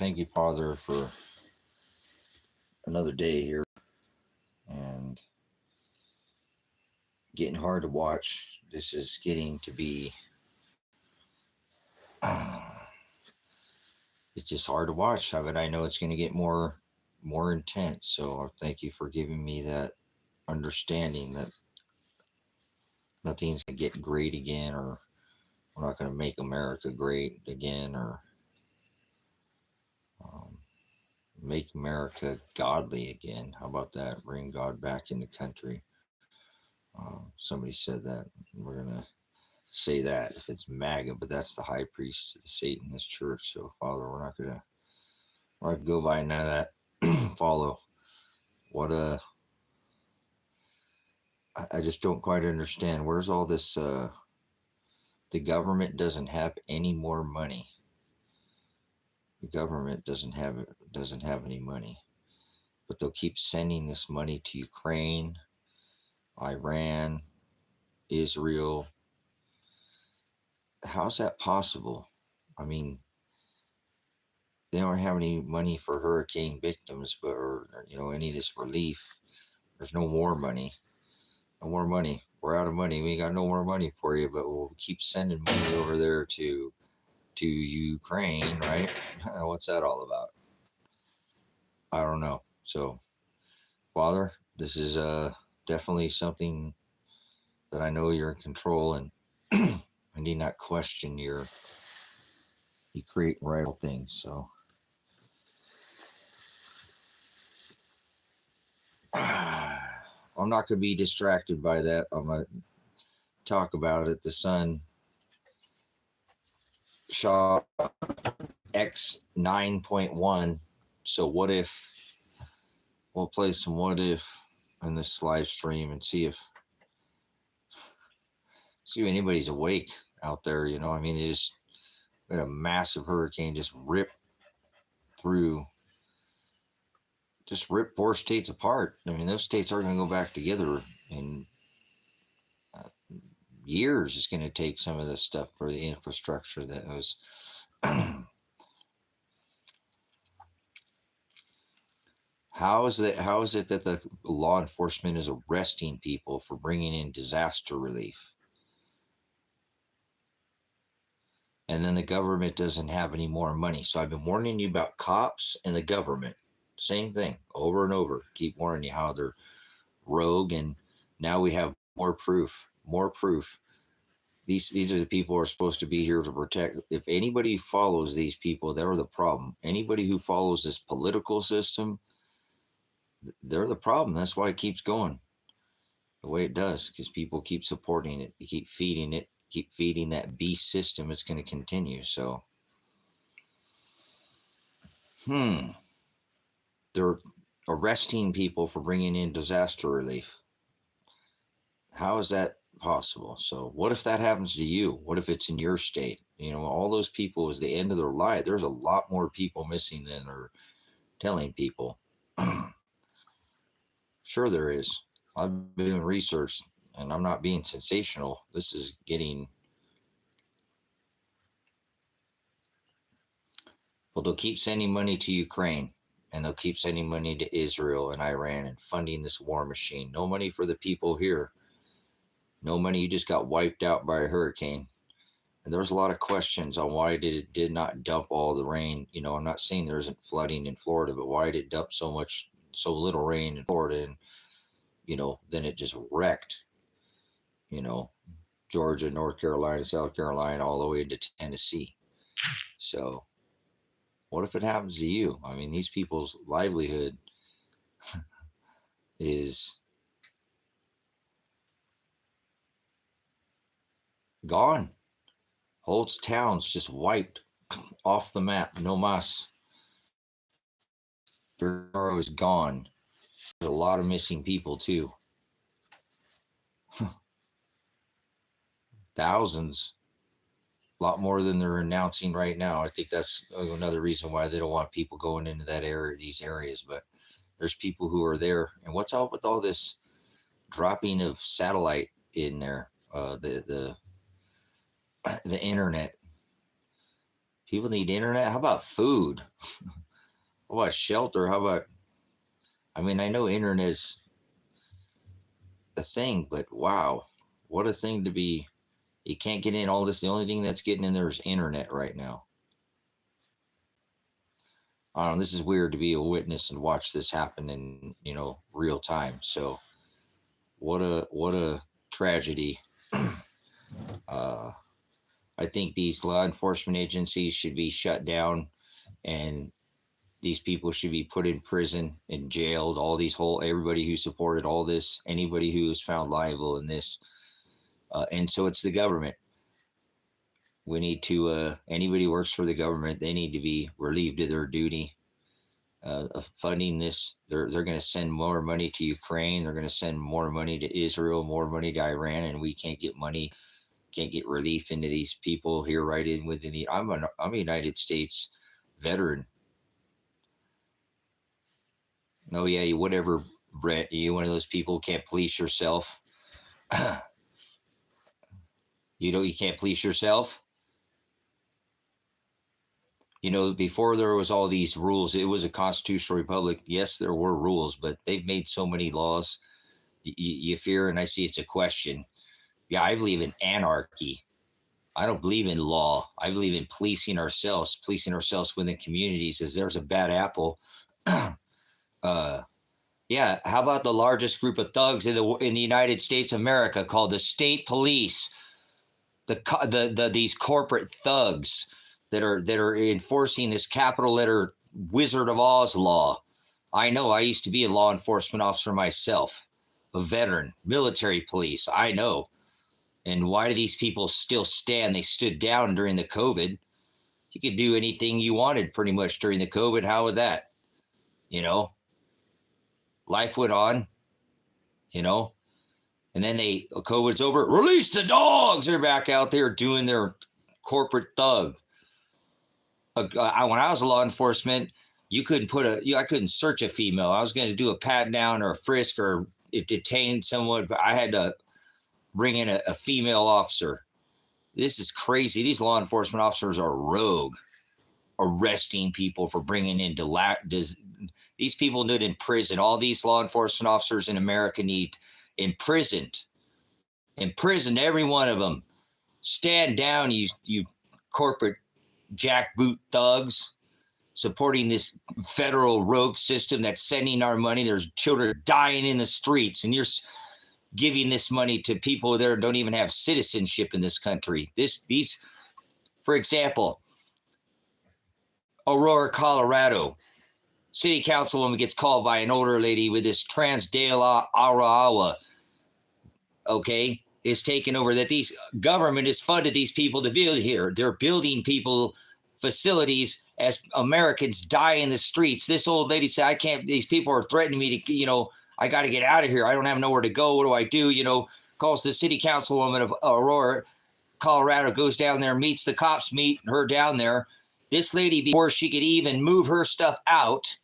Thank you, Father, for another day here, and getting hard to watch. This is getting to be, it's just hard to watch. But I know it's going to get more intense. So thank you for giving me that understanding that nothing's going to get great again, or we're not going to make America great again, or um, make America godly again. How about that? Bring God back in the country. Somebody said that. We're going to say that if it's MAGA, but that's the high priest of the Satanist church. So, Father, we're not gonna go by none of that. Follow what I just don't quite understand. Where's all this? The government doesn't have any more money. The government doesn't have any money, but they'll keep sending this money to Ukraine, Iran, Israel. How's that possible? I mean, they don't have any money for hurricane victims, but or any of this relief. There's no more money. No more money. We're out of money. We got no more money for you, but we'll keep sending money over there to Ukraine, right? What's that all about? I don't know. So, Father, this is definitely something that I know you're in control, and I need not question you create right things. So I'm not going to be distracted by that. I'm going to talk about it. The sun shot X 9.1. So what if we'll play some what if in this live stream and see if anybody's awake out there. I mean, they just had a massive hurricane just through rip 4 states apart. I mean, those states aren't going to go back together in years. It's going to take some of this stuff for the infrastructure that was. How is it that the law enforcement is arresting people for bringing in disaster relief? And then the government doesn't have any more money. So I've been warning you about cops and the government. Same thing over and over. Keep warning you how they're rogue, and now we have more proof. More proof. These are the people who are supposed to be here to protect. If anybody follows these people, they're the problem. Anybody who follows this political system, they're the problem. That's why it keeps going the way it does, because people keep supporting it. You keep feeding it. Keep feeding that beast system. It's going to continue. So, they're arresting people for bringing in disaster relief. How is that possible? So what if that happens to you? What if it's in your state? All those people is the end of their life. There's a lot more people missing than they're telling people. Sure there is. I've been doing research, and I'm not being sensational. This is getting. Well, they'll keep sending money to Ukraine, and they'll keep sending money to Israel and Iran and funding this war machine. No money for the people here. No money. You just got wiped out by a hurricane. And there's a lot of questions on why it did not dump all the rain. I'm not saying there isn't flooding in Florida, but why did it dump so little rain in Florida? And, then it just wrecked, Georgia, North Carolina, South Carolina, all the way into Tennessee. So what if it happens to you? I mean, these people's livelihood is gone. Whole towns just wiped off the map. No mas. Your is gone. There's a lot of missing people too. Thousands. A lot more than they're announcing right now. I think that's another reason why they don't want people going into that area, these areas. But there's people who are there. And what's up with all this dropping of satellite in there? The internet. People need internet. How about food? How about shelter? How about, I mean, I know internet's a thing, but wow, what a thing to be. You can't get in all this. The only thing that's getting in there is internet right now. I don't know. This is weird to be a witness and watch this happen in, real time. So what a tragedy. uh, I think these law enforcement agencies should be shut down, and these people should be put in prison and jailed. Everybody who supported all this, anybody who was found liable in this, and so it's the government. We need to. Anybody who works for the government, they need to be relieved of their duty of funding this. They're going to send more money to Ukraine. They're going to send more money to Israel, more money to Iran, and we can't get money, can't get relief into these people here right in within the. I'm a United States veteran. No, yeah, whatever, Brett. You one of those people who can't police yourself. You can't police yourself. Before there was all these rules, it was a constitutional republic. Yes, there were rules, but they've made so many laws. You fear, and I see it's a question. Yeah, I believe in anarchy. I don't believe in law. I believe in policing ourselves within communities. As there's a bad apple. Yeah, how about the largest group of thugs in the United States of America, called the state police? These corporate thugs that are enforcing this capital letter Wizard of Oz law. I know. I used to be a law enforcement officer myself, a veteran, military police. I know. And why do these people still stand? They stood down during the COVID. You could do anything you wanted pretty much during the COVID. How would that? Life went on, and then COVID's over. Release the dogs. They're back out there doing their corporate thug. When I was a law enforcement, I couldn't search a female. I was going to do a pat down or a frisk or detain someone, but I had to bring in a female officer. This is crazy. These law enforcement officers are rogue, arresting people for bringing in these people need in prison. All these law enforcement officers in America need imprisoned. Imprisoned, every one of them. Stand down, you corporate jackboot thugs, supporting this federal rogue system that's sending our money. There's children dying in the streets, and you're giving this money to people that don't even have citizenship in this country. For example, Aurora, Colorado, city councilwoman gets called by an older lady with this Trans de la Arawa, is taken over, that these government has funded these people to build here. They're building facilities as Americans die in the streets. This old lady said, these people are threatening me to, I got to get out of here. I don't have nowhere to go. What do I do? Calls the city councilwoman of Aurora, Colorado, goes down there, meets the cops, meet her down there. This lady, before she could even move her stuff out,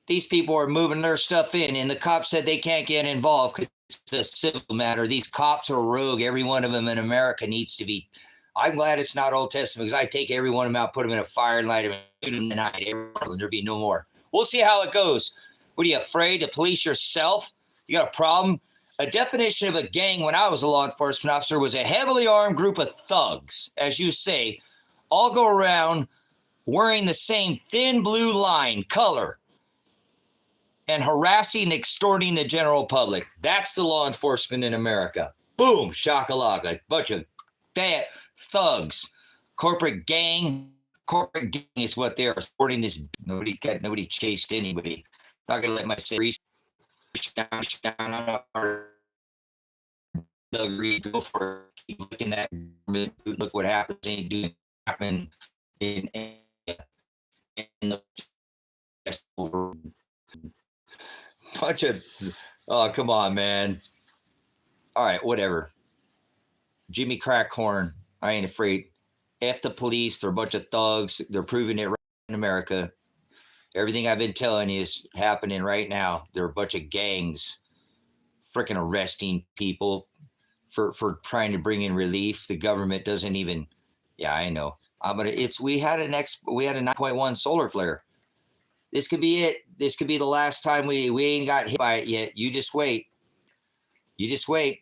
these people are moving their stuff in, and the cops said they can't get involved because it's a civil matter. These cops are rogue. Every one of them in America needs to be. I'm glad it's not Old Testament, because I take every one of them out, put them in a fire, and light them, and shoot them tonight. There'll be no more. We'll see how it goes. What are you, afraid to police yourself? You got a problem? A definition of a gang when I was a law enforcement officer was a heavily armed group of thugs, as you say, all go around wearing the same thin blue line color and harassing and extorting the general public. That's the law enforcement in America. Boom, shakalaka. Bunch of bad thugs. Corporate gang is what they are supporting. This nobody chased anybody. Not gonna let my say down. Go for it. Keep looking at it. Look what happens. Ain't doing happen in the over. Bunch of, oh, come on, man. All right, whatever. Jimmy Crackhorn, I ain't afraid. F the police. They're a bunch of thugs. They're proving it right in America. Everything I've been telling you is happening right now. They're a bunch of gangs freaking arresting people for trying to bring in relief. The government doesn't even Yeah, I know. We had a 9.1 solar flare. This could be it. This could be the last time we ain't got hit by it yet. You just wait. You just wait.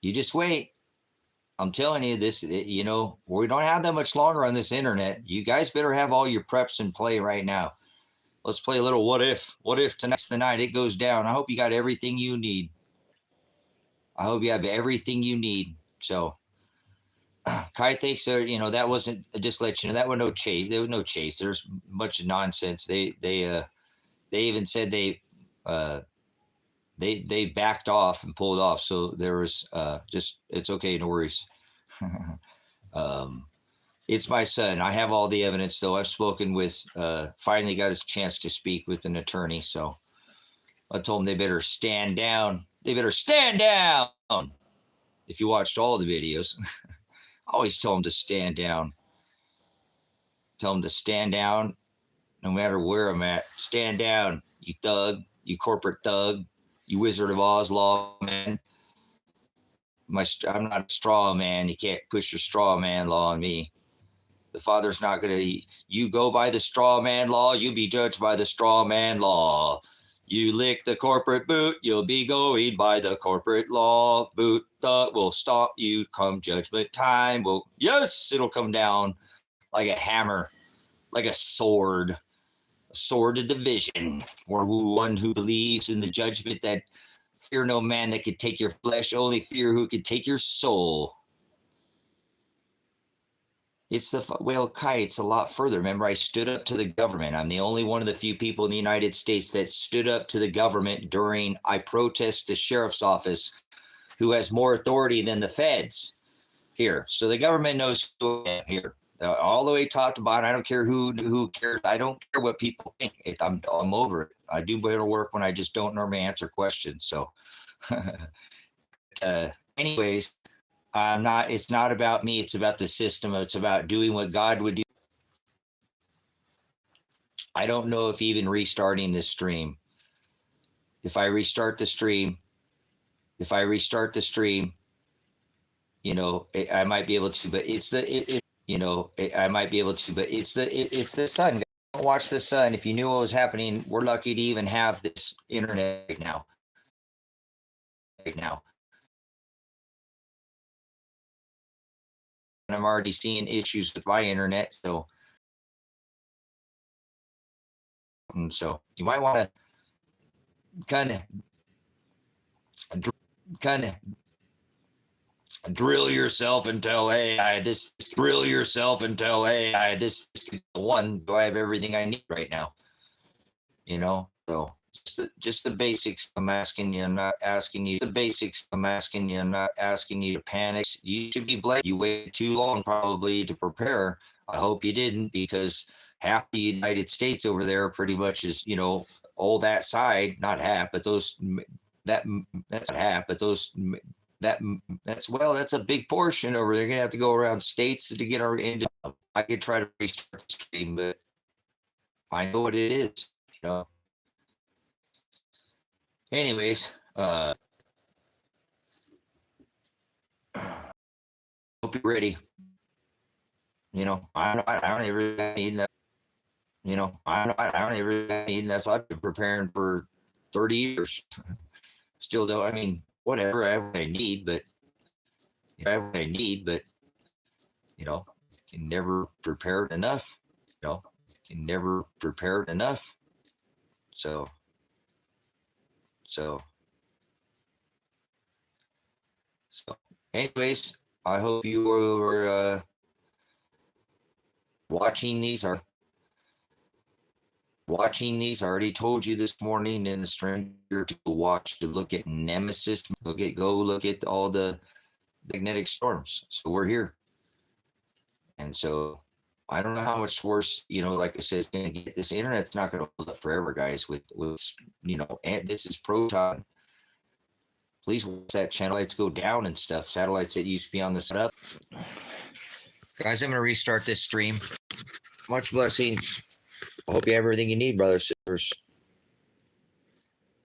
You just wait. I'm telling you this, we don't have that much longer on this internet. You guys better have all your preps in play right now. Let's play a little what if. What if tonight's the night it goes down? I hope you got everything you need. I hope you have everything you need. So Kai thinks that wasn't, just let you know, that was no chase. There was no chase. There's a bunch of nonsense. They even said they backed off and pulled off. So there was it's okay, no worries. It's my son. I have all the evidence, though. I've spoken with, finally got his chance to speak with an attorney. So I told him they better stand down. They better stand down. If you watched all the videos, I always tell them to stand down. Tell them to stand down no matter where I'm at. Stand down, you thug, you corporate thug, you Wizard of Oz lawman. I'm not a straw man. You can't push your straw man law on me. The Father's not going to, you go by the straw man law, you be judged by the straw man law. You lick the corporate boot, you'll be going by the corporate law. Boot will stop you come judgment time. Yes, it'll come down like a hammer, like a sword of division, or one who believes in the judgment that fear no man that could take your flesh, only fear who could take your soul. It's a lot further. Remember, I stood up to the government. I'm the only one of the few people in the United States that stood up to the government during I protest the sheriff's office, who has more authority than the feds here. So the government knows who I am here. All the way top to bottom. I don't care who cares. I don't care what people think. I'm over it. I do better work when I just don't normally answer questions. So anyways, it's not about me. It's about the system. It's about doing what God would do. I don't know if even restarting this stream, if I restart the stream, I might be able to, but I might be able to, but it's the sun. Don't watch the sun. If you knew what was happening, we're lucky to even have this internet right now. And I'm already seeing issues with my internet. So you might want to kind of drill yourself and tell AI this. Drill yourself and tell AI this. One, do I have everything I need right now? So just the basics. I'm asking you. I'm not asking you the basics. I'm asking you. I'm not asking you to panic. You should be blamed. You waited too long probably to prepare. I hope you didn't, because half the United States over there pretty much is, all that side, not half, but that's not half, but that's a big portion over there. You're gonna have to go around states to get our into. I could try to restart the stream, but I know what it is, Anyways, hope you're ready. I don't even need that. I don't even need that. So I've been preparing for 30 years. Still don't. I mean, whatever. I have what I need, but can never prepare it enough. Can never prepare it enough. So anyways, I hope you were watching these. I already told you this morning in the stream to look at Nemesis. Go look at all the magnetic storms. So we're here. And so I don't know how much worse, like I said, it's going to get. This internet's not going to hold up forever, guys. With and this is Proton. Please watch that channel. Satellites go down and stuff. Satellites that used to be on the setup. Guys, I'm going to restart this stream. Much blessings. I hope you have everything you need, brothers and sisters.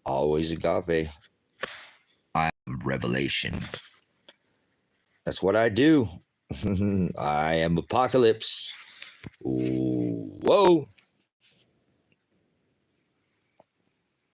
Always Agape. I'm Revelation. That's what I do. I am Apocalypse. Whoa.